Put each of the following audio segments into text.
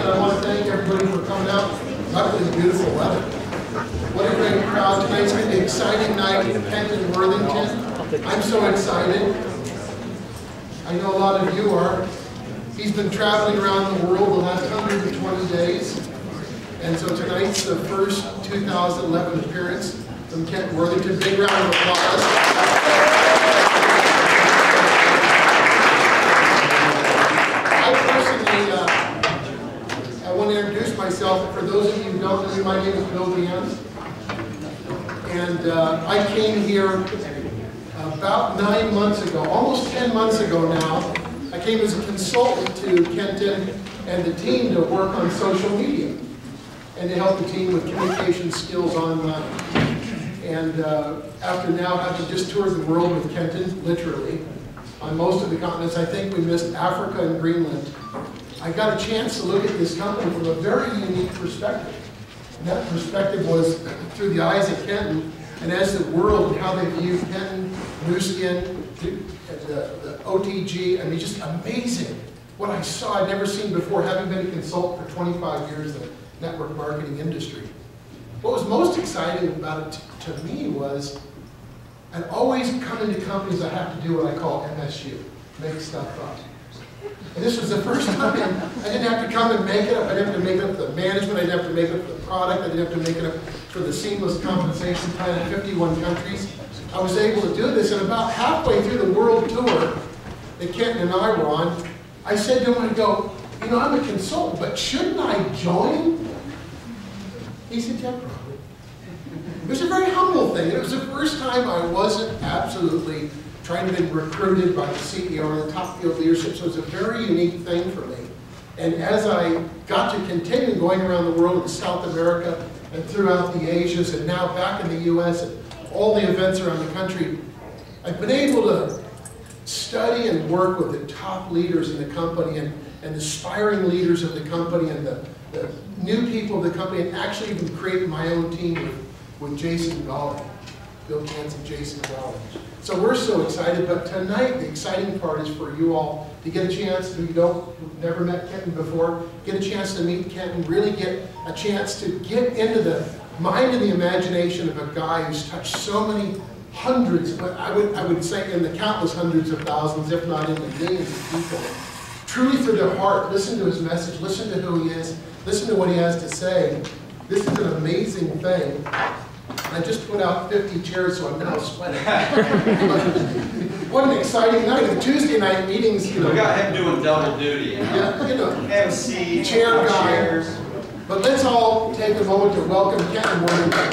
and I want to thank everybody for coming out. Luckily, it's beautiful weather. What a great crowd. Tonight's going to be an exciting night in Kenton, Worthington. I'm so excited. I know a lot of you are. He's been traveling around the world the last 120 days. And so tonight's the first 2011 appearance from Kenton, Worthington. Big round of applause. I want to introduce myself. For those of you who don't know me, my name is Bill Deans. And I came here about 9 months ago, almost 10 months ago now. I came as a consultant to Kenton and the team to work on social media and to help the team with communication skills online. And after just toured the world with Kenton, literally, on most of the continents, I think we missed Africa and Greenland. I got a chance to look at this company from a very unique perspective. And that perspective was through the eyes of Kenton, and as the world and how they view Kenton, Nu Skin, the OTG. I mean, just amazing. What I saw I'd never seen before, having been a consultant for 25 years in the network marketing industry. What was most exciting about it to me was I'd always come into companies that have to do what I call MSU, make stuff up. And this was the first time I didn't have to come and make it up. I didn't have to make it up for the management. I didn't have to make it up for the product. I didn't have to make it up for the seamless compensation plan in 51 countries. I was able to do this, and about halfway through the world tour that Kenton and I were on, I said to him, I go, you know, I'm a consultant, but shouldn't I join? He said, yeah, probably. It was a very humble thing. It was the first time I wasn't absolutely trying to be recruited by the CEO or the top field leadership, so it was a very unique thing for me. And as I got to continue going around the world in South America and throughout the Asias and now back in the US and all the events around the country, I've been able to study and work with the top leaders in the company and the aspiring leaders of the company and the new people of the company, and actually even create my own team with Jason Golling, Bill Cantz and Jason Golling. So we're so excited, but tonight the exciting part is for you all to get a chance, who've never met Kenton before, get a chance to meet Kenton, really get a chance to get into the mind and the imagination of a guy who's touched so many hundreds, but I would say in the countless hundreds of thousands, if not in the millions of people. Truly through their heart, listen to his message, listen to who he is, listen to what he has to say. This is an amazing thing. I just put out 50 chairs, so I'm now sweating. What an exciting night. The Tuesday night meetings, you know. We got him doing double duty, you know. Yeah, you know. MC, chair guy. Chairs. But let's all take a moment to welcome Kenton Worthington.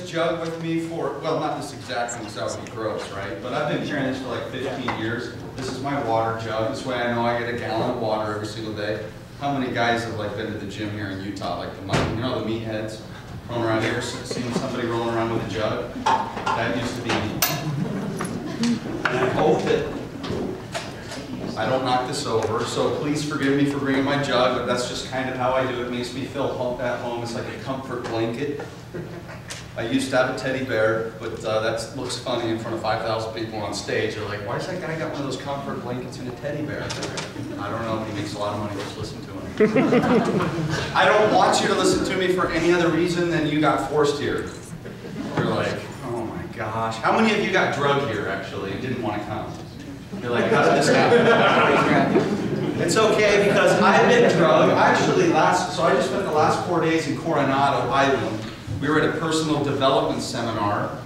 Jug with me for, well, not this exact thing, because that would be gross, right? But I've been carrying this for like 15 years. This is my water jug. This way I know I get a gallon of water every single day. How many guys have like been to the gym here in Utah, like you know, the meatheads rolling around here, seeing somebody rolling around with a jug? That used to be me. And I hope that I don't knock this over, so please forgive me for bringing my jug, but that's just kind of how I do it. It makes me feel at home. It's like a comfort blanket. I used to have a teddy bear, but that looks funny in front of 5,000 people on stage. They're like, why does that guy got one of those comfort blankets and a teddy bear? I don't know, he makes a lot of money, just listen to him. I don't want you to listen to me for any other reason than you got forced here. You're like, oh my gosh. How many of you got drugged here, actually, and didn't want to come? You're like, how did this happen? It's okay, because I've been drugged. Actually, so I just spent the last 4 days in Coronado Island. We were at a personal development seminar,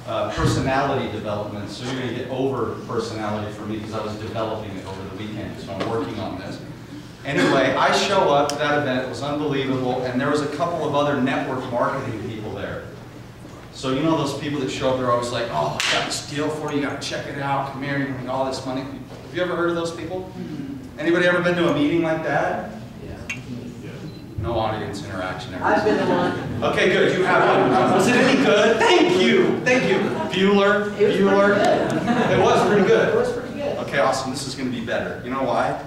personality development, so you're going to get over personality for me because I was developing it over the weekend, so I'm working on this. Anyway, I show up to that event, it was unbelievable, and there was a couple of other network marketing people there. So you know those people that show up, they're always like, oh, I got this deal for you, you got to check it out, come here, you bring all this money. Have you ever heard of those people? Anybody ever been to a meeting like that? No audience interaction. I've been to one. Okay, good. You have one. Was it any good? Thank you. Thank you. Bueller. It was pretty good. It was pretty good. Okay, awesome. This is going to be better. You know why?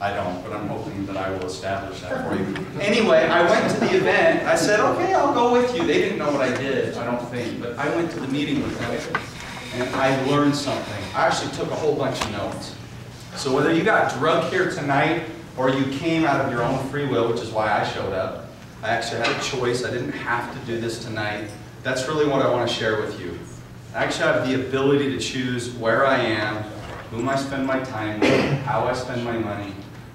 I don't, but I'm hoping that I will establish that for you. Anyway, I went to the event. I said, okay, I'll go with you. They didn't know what I did, I don't think, but I went to the meeting with them, and I learned something. I actually took a whole bunch of notes. So whether you got drugged here tonight, or you came out of your own free will, which is why I showed up, I actually had a choice. I didn't have to do this tonight. That's really what I want to share with you. I actually have the ability to choose where I am, whom I spend my time with, how I spend my money.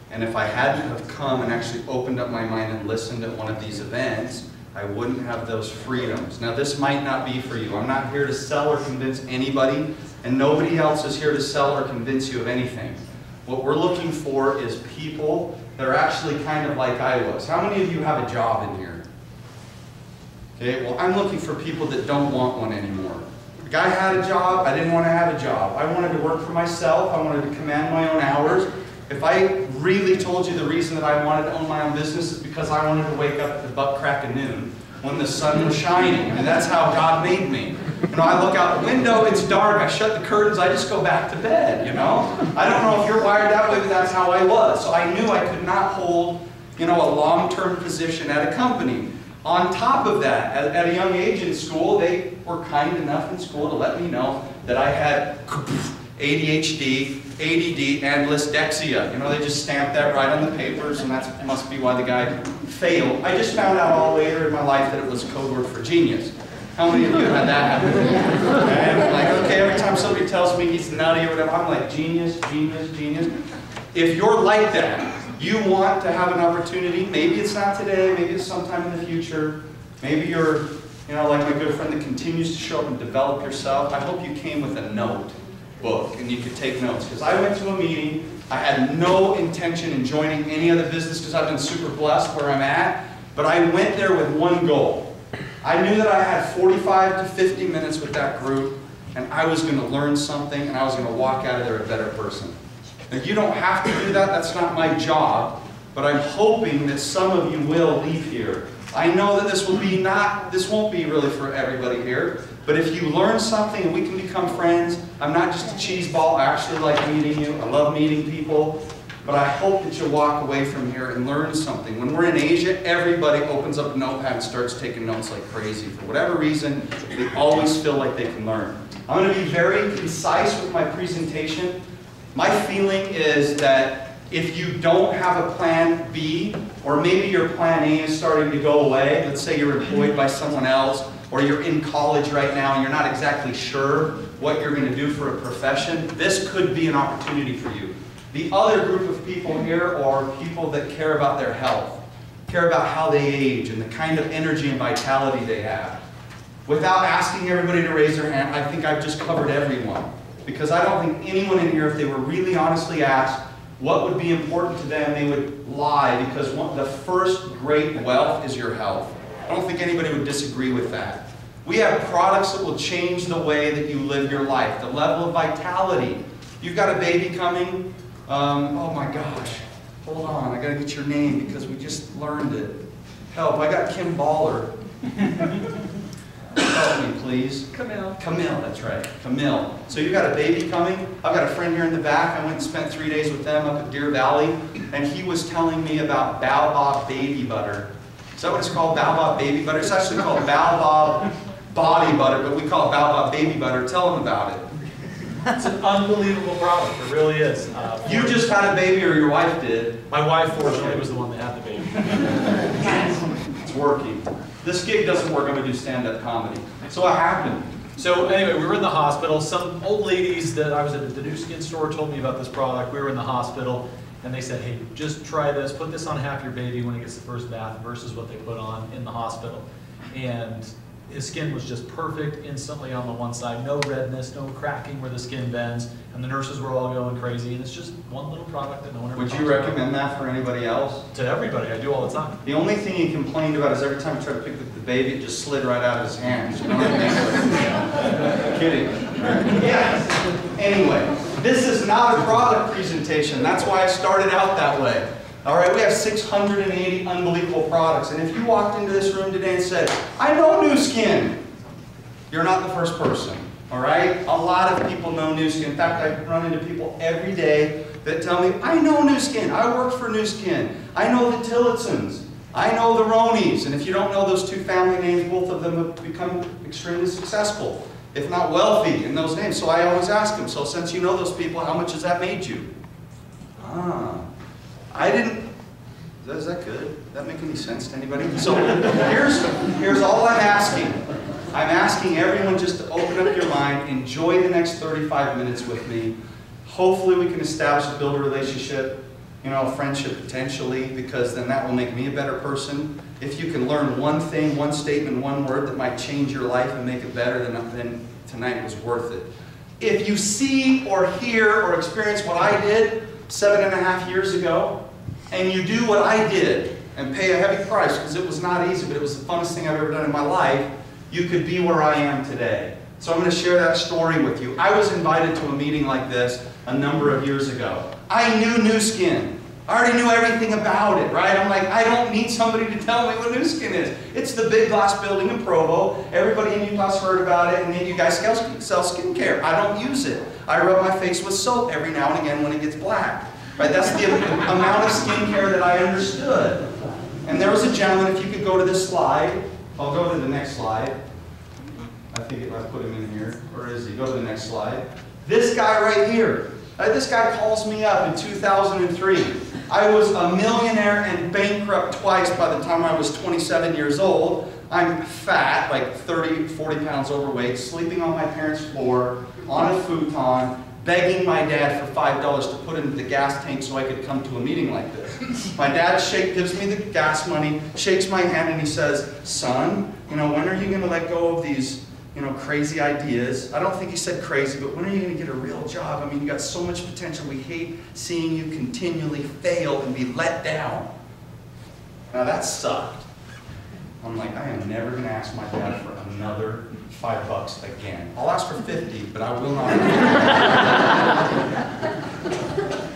And if I hadn't have come and actually opened up my mind and listened at one of these events, I wouldn't have those freedoms. Now this might not be for you. I'm not here to sell or convince anybody, and nobody else is here to sell or convince you of anything. What we're looking for is people that are actually kind of like I was. How many of you have a job in here? Okay, well I'm looking for people that don't want one anymore. The guy had a job, I didn't want to have a job. I wanted to work for myself, I wanted to command my own hours. If I really told you the reason that I wanted to own my own business is because I wanted to wake up at the butt crack of noon when the sun was shining. I mean, that's how God made me. You know, I look out the window, it's dark, I shut the curtains, I just go back to bed, you know? I don't know if you're wired that way, but that's how I was. So I knew I could not hold, you know, a long-term position at a company. On top of that, at a young age in school, they were kind enough in school to let me know that I had ADHD, ADD, and dyslexia. You know, they just stamped that right on the papers, and that must be why the guy failed. I just found out all later in my life that it was a code word for genius. How many of you had that happen? And I'm like, okay, every time somebody tells me he's nutty or whatever, I'm like, genius, genius, genius. If you're like that, you want to have an opportunity, maybe it's not today, maybe it's sometime in the future, maybe you're, you know, like my good friend that continues to show up and develop yourself. I hope you came with a notebook and you could take notes, because I went to a meeting, I had no intention in joining any other business because I've been super blessed where I'm at, but I went there with one goal. I knew that I had 45 to 50 minutes with that group, and I was going to learn something, and I was going to walk out of there a better person. Now, you don't have to do that, that's not my job, but I'm hoping that some of you will leave here. I know that this won't be really for everybody here, but if you learn something and we can become friends, I'm not just a cheese ball, I actually like meeting you, I love meeting people, but I hope that you'll walk away from here and learn something. When we're in Asia, everybody opens up a notepad and starts taking notes like crazy. For whatever reason, they always feel like they can learn. I'm going to be very concise with my presentation. My feeling is that if you don't have a plan B, or maybe your plan A is starting to go away, let's say you're employed by someone else, or you're in college right now and you're not exactly sure what you're going to do for a profession, this could be an opportunity for you. The other group of people here are people that care about their health, care about how they age and the kind of energy and vitality they have. Without asking everybody to raise their hand, I think I've just covered everyone. Because I don't think anyone in here, if they were really honestly asked what would be important to them, they would lie, because the first great wealth is your health. I don't think anybody would disagree with that. We have products that will change the way that you live your life, the level of vitality. You've got a baby coming. Oh my gosh, hold on, I gotta get your name because we just learned it. Help, I got Kim Baller. Help me, please. Camille. Camille, that's right, Camille. So you've got a baby coming. I've got a friend here in the back. I went and spent 3 days with them up at Deer Valley, and he was telling me about Baobab baby butter. Is that what it's called, Baobab baby butter? It's actually called Baobab body butter, but we call it Baobab baby butter. Tell them about it. It's an unbelievable product. It really is. You just had a baby, or your wife did? My wife, fortunately, was the one that had the baby. It's working. This gig doesn't work. I'm going to do stand-up comedy. So what happened? So anyway, we were in the hospital. Some old ladies that I was at the new skin store told me about this product. We were in the hospital, and they said, hey, just try this. Put this on half your baby when he gets the first bath versus what they put on in the hospital. And his skin was just perfect instantly on the one side. No redness, no cracking where the skin bends. And the nurses were all going crazy. And it's just one little product that no one ever Would talks you about. recommend that for anybody else? To everybody. I do all the time. The only thing he complained about is every time he tried to pick up the baby, it just slid right out of his hands. You know what I mean? Kidding. Yes. Anyway, this is not a product presentation. That's why I started out that way. All right, we have 680 unbelievable products. And if you walked into this room today and said, I know Nu Skin, you're not the first person. All right? A lot of people know Nu Skin. In fact, I run into people every day that tell me, I know New Skin, I work for New Skin, I know the Tillotsons, I know the Ronies, and if you don't know those two family names, both of them have become extremely successful, if not wealthy in those names. So I always ask them, so since you know those people, how much has that made you? I didn't, is that good? Does that make any sense to anybody? So here's all I'm asking. I'm asking everyone just to open up your mind, enjoy the next 35 minutes with me. Hopefully we can establish and build a relationship, you know, a friendship potentially, because then that will make me a better person. If you can learn one thing, one statement, one word that might change your life and make it better, then tonight was worth it. If you see or hear or experience what I did 7.5 years ago, and you do what I did and pay a heavy price, because it was not easy, but it was the funnest thing I've ever done in my life, you could be where I am today. So I'm going to share that story with you. I was invited to a meeting like this a number of years ago. I knew New Skin. I already knew everything about it, right? I'm like, I don't need somebody to tell me what New Skin is. It's the big glass building in Provo. Everybody in Utah's heard about it, and then you guys sell skincare. I don't use it. I rub my face with soap every now and again when it gets black. Right? That's the amount of skincare that I understood. And there was a gentleman, if you could go to this slide. I'll go to the next slide. I think I put him in here. Where is he? Go to the next slide. This guy right here. This guy calls me up in 2003. I was a millionaire and bankrupt twice by the time I was 27 years old. I'm fat, like 30, 40 pounds overweight, sleeping on my parents' floor, on a futon, begging my dad for $5 to put into the gas tank so I could come to a meeting like this. My dad gives me the gas money, shakes my hand, and he says, son, you know, when are you going to let go of these, you know, crazy ideas? I don't think he said crazy, but when are you going to get a real job? I mean, you got so much potential. We hate seeing you continually fail and be let down. Now that sucked. I'm like, I am never going to ask my dad for another $5 again. I'll ask for 50, but I will not.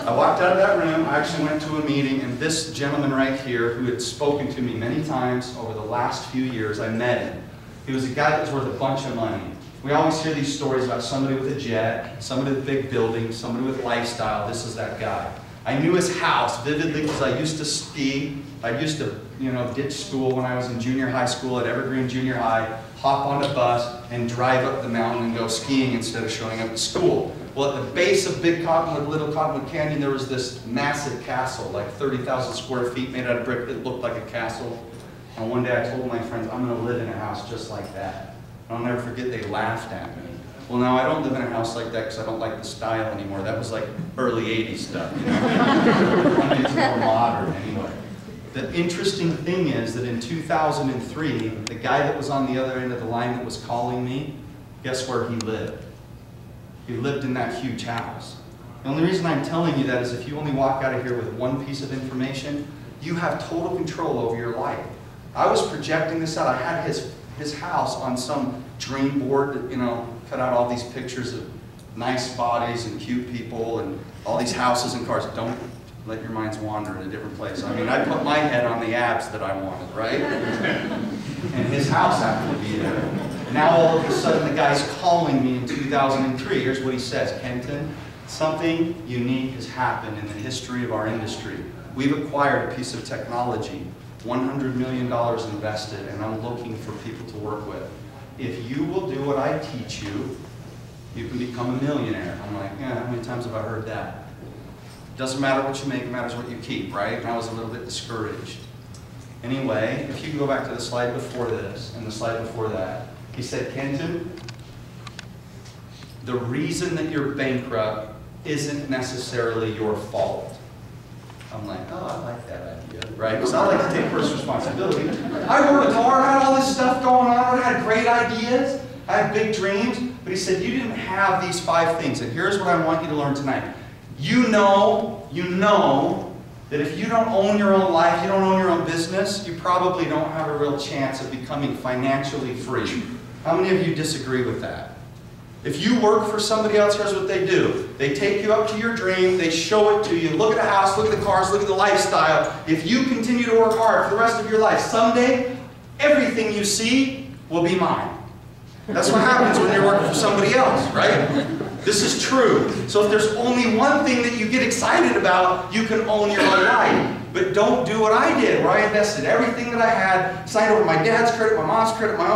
I walked out of that room, I actually went to a meeting, and this gentleman right here, who had spoken to me many times over the last few years, I met him. He was a guy that was worth a bunch of money. We always hear these stories about somebody with a jet, somebody with a big building, somebody with lifestyle. This is that guy. I knew his house vividly because I used to ski. I used to, you know, ditch school when I was in junior high school at Evergreen Junior High, hop on a bus and drive up the mountain and go skiing instead of showing up at school. Well, at the base of Big Cottonwood, Little Cottonwood Canyon, there was this massive castle, like 30,000 square feet, made out of brick that looked like a castle. And one day I told my friends, I'm going to live in a house just like that. And I'll never forget, they laughed at me. Well, now I don't live in a house like that because I don't like the style anymore. That was like early 80s stuff, you know? I'm into more modern anyway. The interesting thing is that in 2003, the guy that was on the other end of the line that was calling me, guess where he lived? He lived in that huge house. The only reason I'm telling you that is if you only walk out of here with one piece of information, you have total control over your life. I was projecting this out. I had his house on some dream board that, you know, cut out all these pictures of nice bodies and cute people and all these houses and cars. Don't let your minds wander in a different place. I mean, I put my head on the abs that I wanted, right? And his house happened to be there. Now all of a sudden the guy's calling me in 2003. Here's what he says, Kenton, something unique has happened in the history of our industry. We've acquired a piece of technology, $100 million invested, and I'm looking for people to work with. If you will do what I teach you, you can become a millionaire. I'm like, yeah, how many times have I heard that? Doesn't matter what you make, it matters what you keep, right? And I was a little bit discouraged. Anyway, if you can go back to the slide before this, and the slide before that, he said, Kenton, the reason that you're bankrupt isn't necessarily your fault. I'm like, oh, I like that idea, right? Because I like to take personal responsibility. I worked hard, I had all this stuff going on, I had great ideas, I had big dreams, but he said, you didn't have these 5 things, and here's what I want you to learn tonight. You know that if you don't own your own life, you don't own your own business, you probably don't have a real chance of becoming financially free. How many of you disagree with that? If you work for somebody else, here's what they do. They take you up to your dream, they show it to you, look at the house, look at the cars, look at the lifestyle. If you continue to work hard for the rest of your life, someday, everything you see will be mine. That's what happens when you're working for somebody else, right? This is true. So if there's only one thing that you get excited about, you can own your own life. But don't do what I did, where I invested everything that I had, signed over my dad's credit, my mom's credit, my own